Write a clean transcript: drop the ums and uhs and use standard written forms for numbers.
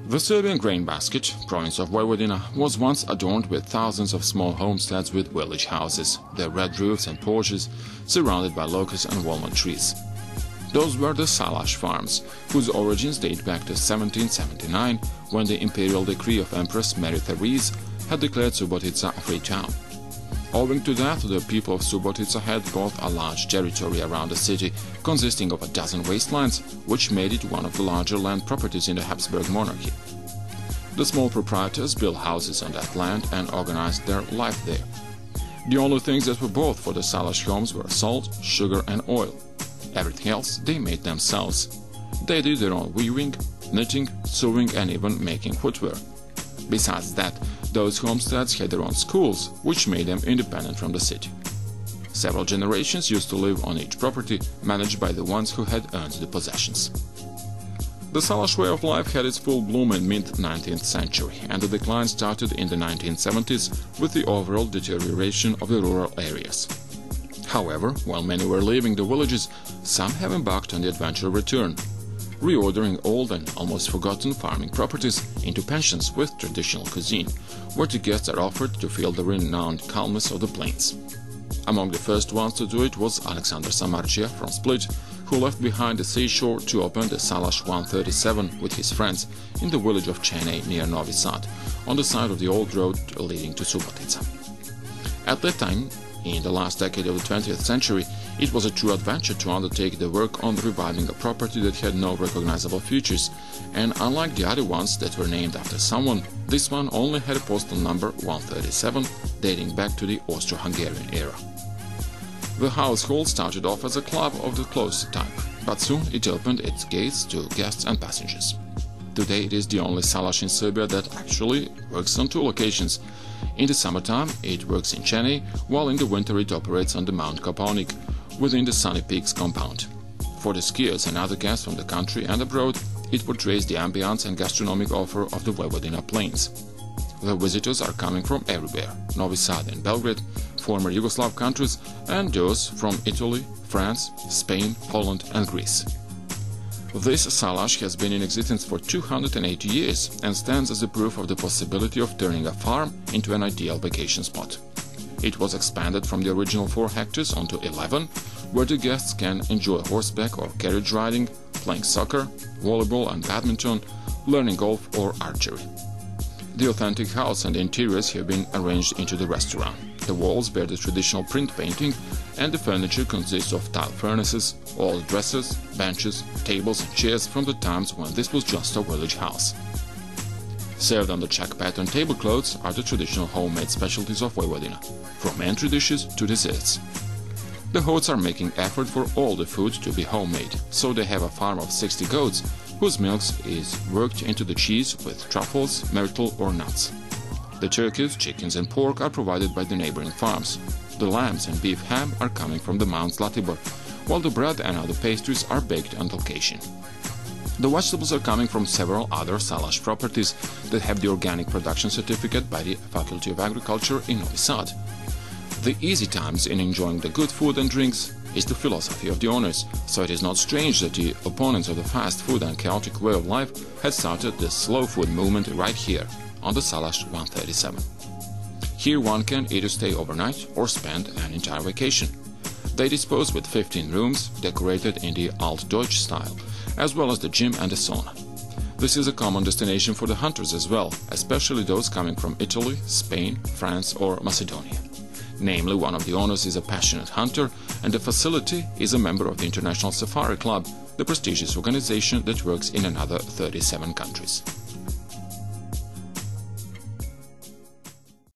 The Serbian grain basket, province of Vojvodina, was once adorned with thousands of small homesteads with village houses, their red roofs and porches surrounded by locust and walnut trees. Those were the Salas farms, whose origins date back to 1779, when the imperial decree of Empress Mary Therese had declared Subotica a free town. Owing to that, the people of Subotica had both a large territory around the city, consisting of a dozen wastelands, which made it one of the larger land properties in the Habsburg monarchy. The small proprietors built houses on that land and organized their life there. The only things that were bought for the Salas homes were salt, sugar and oil. Everything else they made themselves. They did their own weaving, knitting, sewing and even making footwear. Besides that, those homesteads had their own schools, which made them independent from the city. Several generations used to live on each property, managed by the ones who had earned the possessions. The Salas way of life had its full bloom in mid-19th century, and the decline started in the 1970s with the overall deterioration of the rural areas. However, while many were leaving the villages, some have embarked on the adventure return, reordering old and almost forgotten farming properties into pensions with traditional cuisine, where the guests are offered to feel the renowned calmness of the plains. Among the first ones to do it was Alexander Samardzija from Split, who left behind the seashore to open the Salas 137 with his friends in the village of Chene near Novi Sad, on the side of the old road leading to Subotica. At that time, in the last decade of the 20th century, it was a true adventure to undertake the work on reviving a property that had no recognizable features, and unlike the other ones that were named after someone, this one only had a postal number 137, dating back to the Austro-Hungarian era. The household started off as a club of the cloister type, but soon it opened its gates to guests and passengers. Today it is the only Salas in Serbia that actually works on two locations. In the summertime it works in Chene, while in the winter it operates on the Mount Kopaonik, within the Sunny Peaks compound. For the skiers and other guests from the country and abroad, it portrays the ambience and gastronomic offer of the Vojvodina plains. The visitors are coming from everywhere: Novi Sad and Belgrade, former Yugoslav countries, and those from Italy, France, Spain, Holland and Greece. This Salas has been in existence for 280 years and stands as a proof of the possibility of turning a farm into an ideal vacation spot. It was expanded from the original 4 hectares onto 11, where the guests can enjoy horseback or carriage riding, playing soccer, volleyball and badminton, learning golf or archery. The authentic house and the interiors have been arranged into the restaurant. The walls bear the traditional print painting, and the furniture consists of tile furnaces, old dressers, benches, tables and chairs from the times when this was just a village house. Served on the Czech pattern tablecloths are the traditional homemade specialties of Vojvodina, from entry dishes to desserts. The Hots are making effort for all the food to be homemade, so they have a farm of 60 goats, whose milk is worked into the cheese with truffles, myrtle or nuts. The turkeys, chickens and pork are provided by the neighboring farms. The lambs and beef ham are coming from the Mount Zlatibor, while the bread and other pastries are baked on location. The vegetables are coming from several other Salas properties that have the organic production certificate by the Faculty of Agriculture in Novi Sad. The easy times in enjoying the good food and drinks is the philosophy of the owners, so it is not strange that the opponents of the fast food and chaotic way of life had started the slow food movement right here, on the Salas 137. Here one can either stay overnight or spend an entire vacation. They dispose with 15 rooms, decorated in the Altdeutsch style, as well as the gym and the sauna. This is a common destination for the hunters as well, especially those coming from Italy, Spain, France or Macedonia. Namely, one of the owners is a passionate hunter, and the facility is a member of the International Safari Club, the prestigious organization that works in another 37 countries.